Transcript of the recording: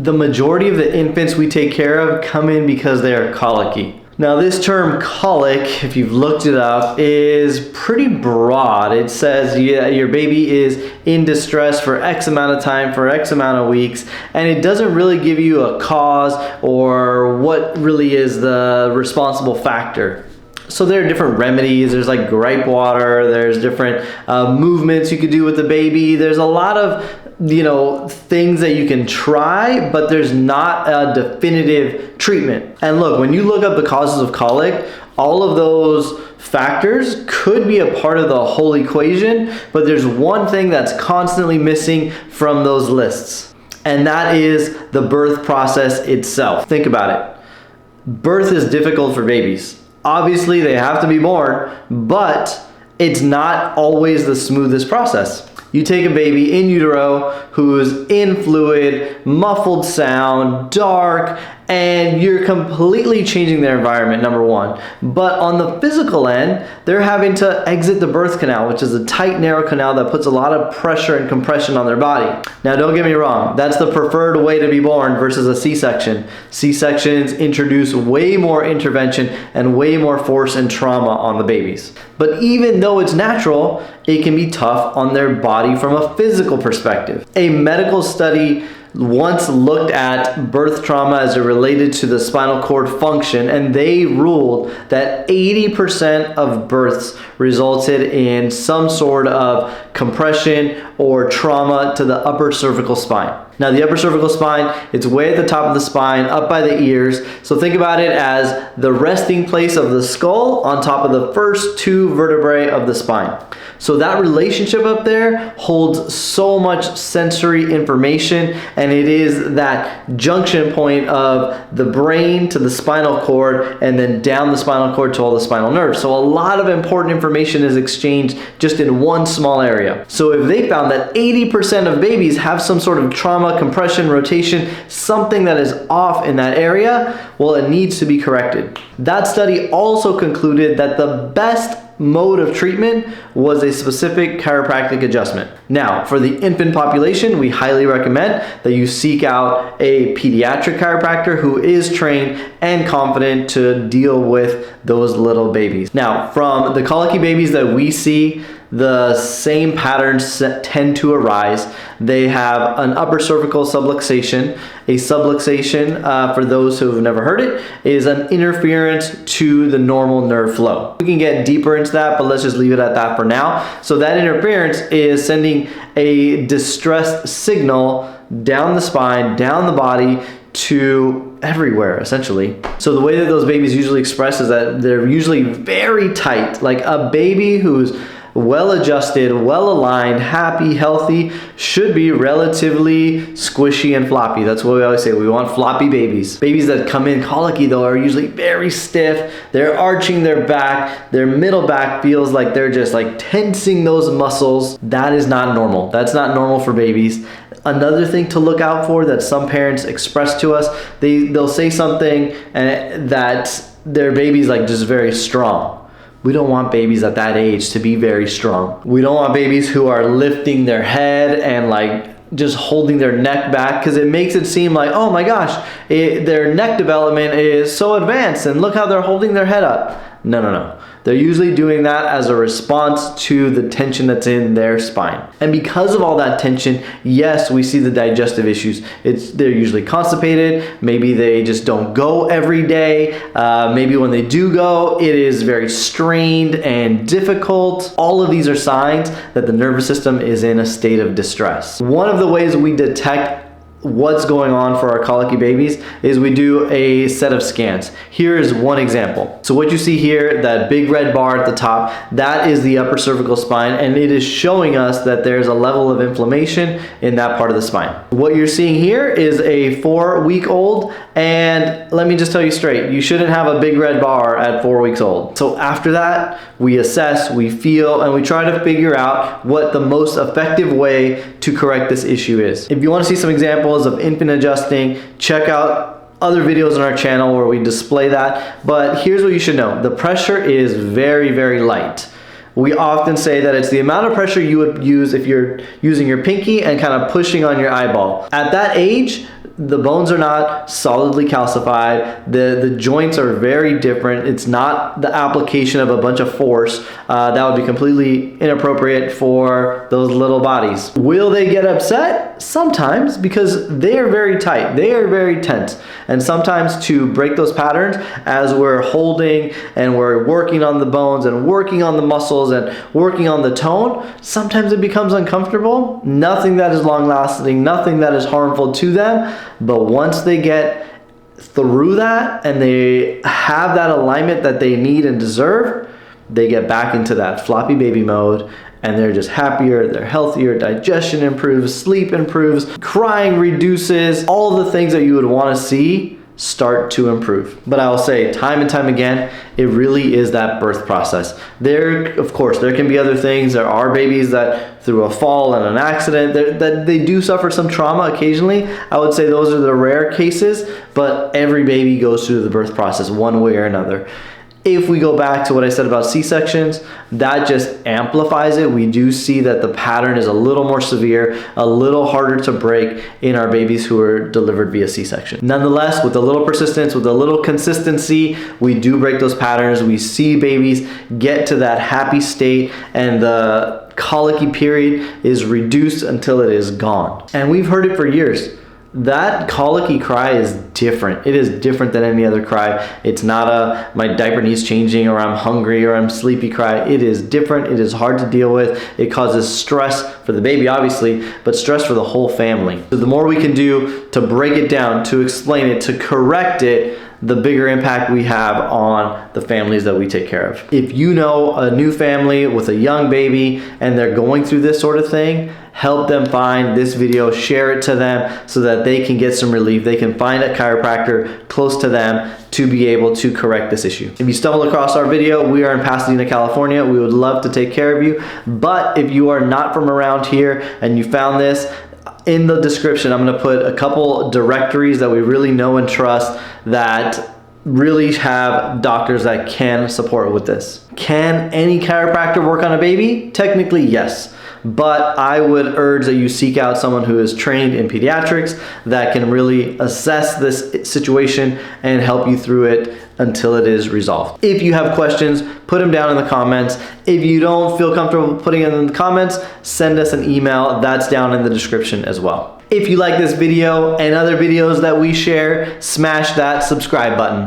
the majority of the infants we take care of come in because they are colicky. Now this term colic, if you've looked it up, is pretty broad. It says your baby is in distress for X amount of time, for X amount of weeks, and it doesn't really give you a cause or what really is the responsible factor. So there are different remedies. There's like gripe water, there's different movements you could do with the baby. There's a lot of things that you can try, but there's not a definitive treatment. And look, when you look up the causes of colic, all of those factors could be a part of the whole equation, but there's one thing that's constantly missing from those lists, and that is the birth process itself. Think about it. Birth is difficult for babies. Obviously, they have to be born, but it's not always the smoothest process. You take a baby in utero who's in fluid, muffled sound, dark, and you're completely changing their environment, number one. But on the physical end, they're having to exit the birth canal, which is a tight, narrow canal that puts a lot of pressure and compression on their body. Now, don't get me wrong, that's the preferred way to be born versus a C-section. C-sections introduce way more intervention and way more force and trauma on the babies. But even though it's natural, it can be tough on their body from a physical perspective. A medical study once looked at birth trauma as it related to the spinal cord function, and they ruled that 80% of births resulted in some sort of compression or trauma to the upper cervical spine. Now, the upper cervical spine, it's way at the top of the spine, up by the ears. So think about it as the resting place of the skull on top of the first two vertebrae of the spine. So that relationship up there holds so much sensory information, and it is that junction point of the brain to the spinal cord and then down the spinal cord to all the spinal nerves. So a lot of important information is exchanged just in one small area. So if they found that 80% of babies have some sort of trauma, compression, rotation, something that is off in that area, well, it needs to be corrected. That study also concluded that the best mode of treatment was a specific chiropractic adjustment. Now, for the infant population, we highly recommend that you seek out a pediatric chiropractor who is trained and confident to deal with those little babies. Now, from the colicky babies that we see, the same patterns tend to arise. They have an upper cervical subluxation. A subluxation, for those who have never heard it, is an interference to the normal nerve flow. We can get deeper into that, but let's just leave it at that for now. So that interference is sending a distressed signal down the spine, down the body, to everywhere, essentially. So the way that those babies usually express is that they're usually very tight. Like a baby who's well-adjusted, well-aligned, happy, healthy, should be relatively squishy and floppy. That's what we always say. We want floppy babies. Babies that come in colicky, though, are usually very stiff. They're arching their back. Their middle back feels like they're just like tensing those muscles. That is not normal. That's not normal for babies. Another thing to look out for that some parents express to us, they'll say something and that their baby's like just very strong. We don't want babies at that age to be very strong. We don't want babies who are lifting their head and like just holding their neck back, because it makes it seem like, oh my gosh, their neck development is so advanced and look how they're holding their head up. No. They're usually doing that as a response to the tension that's in their spine. And because of all that tension, yes, we see the digestive issues. They're usually constipated. Maybe they just don't go every day. Maybe when they do go, it is very strained and difficult. All of these are signs that the nervous system is in a state of distress. One of the ways we detect what's going on for our colicky babies is we do a set of scans. Here is one example. So what you see here, that big red bar at the top, that is the upper cervical spine, and it is showing us that there's a level of inflammation in that part of the spine. What you're seeing here is a 4-week-old, and let me just tell you straight, you shouldn't have a big red bar at 4 weeks old. So after that, we assess, we feel, and we try to figure out what the most effective way to correct this issue is. If you want to see some examples of infant adjusting, check out other videos on our channel where we display that. But here's what you should know. The pressure is very, very light. We often say that it's the amount of pressure you would use if you're using your pinky and kind of pushing on your eyeball. At that age, the bones are not solidly calcified. The joints are very different. It's not the application of a bunch of force. That would be completely inappropriate for those little bodies. Will they get upset? Sometimes, because they are very tight. They are very tense. And sometimes to break those patterns, as we're holding and we're working on the bones and working on the muscles and working on the tone, sometimes it becomes uncomfortable. Nothing that is long lasting, nothing that is harmful to them. But once they get through that and they have that alignment that they need and deserve, they get back into that floppy baby mode, and they're just happier, they're healthier, digestion improves, sleep improves, crying reduces, all the things that you would want to see start to improve. But I will say time and time again, it really is that birth process. Of course, there can be other things. There are babies that through a fall and an accident, that they do suffer some trauma occasionally. I would say those are the rare cases, but every baby goes through the birth process one way or another. If we go back to what I said about C-sections, that just amplifies it. We do see that the pattern is a little more severe, a little harder to break in our babies who are delivered via C-section. Nonetheless, with a little persistence, with a little consistency, we do break those patterns. We see babies get to that happy state, and the colicky period is reduced until it is gone. And we've heard it for years. That colicky cry is different. It is different than any other cry. It's not a my diaper needs changing or I'm hungry or I'm sleepy cry. It is different. It is hard to deal with. It causes stress for the baby, obviously, but stress for the whole family. So the more we can do to break it down, to explain it, to correct it, the bigger impact we have on the families that we take care of. If you know a new family with a young baby and they're going through this sort of thing, help them find this video, share it to them so that they can get some relief. They can find a chiropractor close to them to be able to correct this issue. If you stumble across our video, we are in Pasadena, California. We would love to take care of you. But if you are not from around here and you found this, in the description, I'm going to put a couple directories that we really know and trust that really have doctors that can support with this. Can any chiropractor work on a baby? Technically, yes. But I would urge that you seek out someone who is trained in pediatrics that can really assess this situation and help you through it until it is resolved. If you have questions, put them down in the comments. If you don't feel comfortable putting it in the comments, send us an email. That's down in the description as well. If you like this video and other videos that we share, smash that subscribe button.